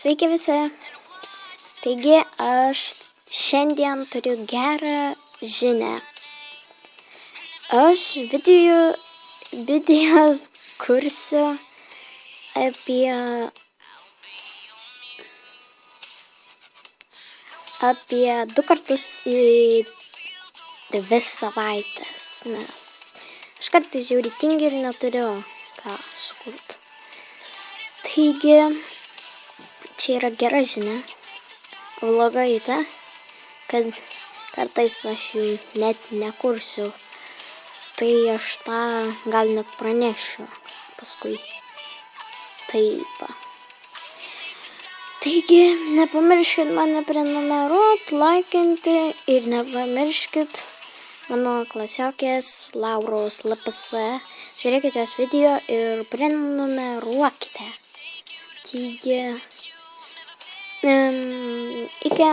Sveiki visi. Taigi aš šiandien turiu gerą žinią. Aš videos kursiu apie 2 kartus į 2 savaitės, nes aš kartais žiauriai tingiu ir neturiu ką sukurti. Taigi, čia yra gera žinia. Blogai ta, kad kartais aš jų net nekursiu. Tai aš tą gal net pranešiu paskui. Taip. Taigi, nepamirškit mane prenumeruot, laikinti ir nepamirškit mano klasiokės Lauros LPS. Žiūrėkite jos video ir prenumeruokite. Taigi, iki.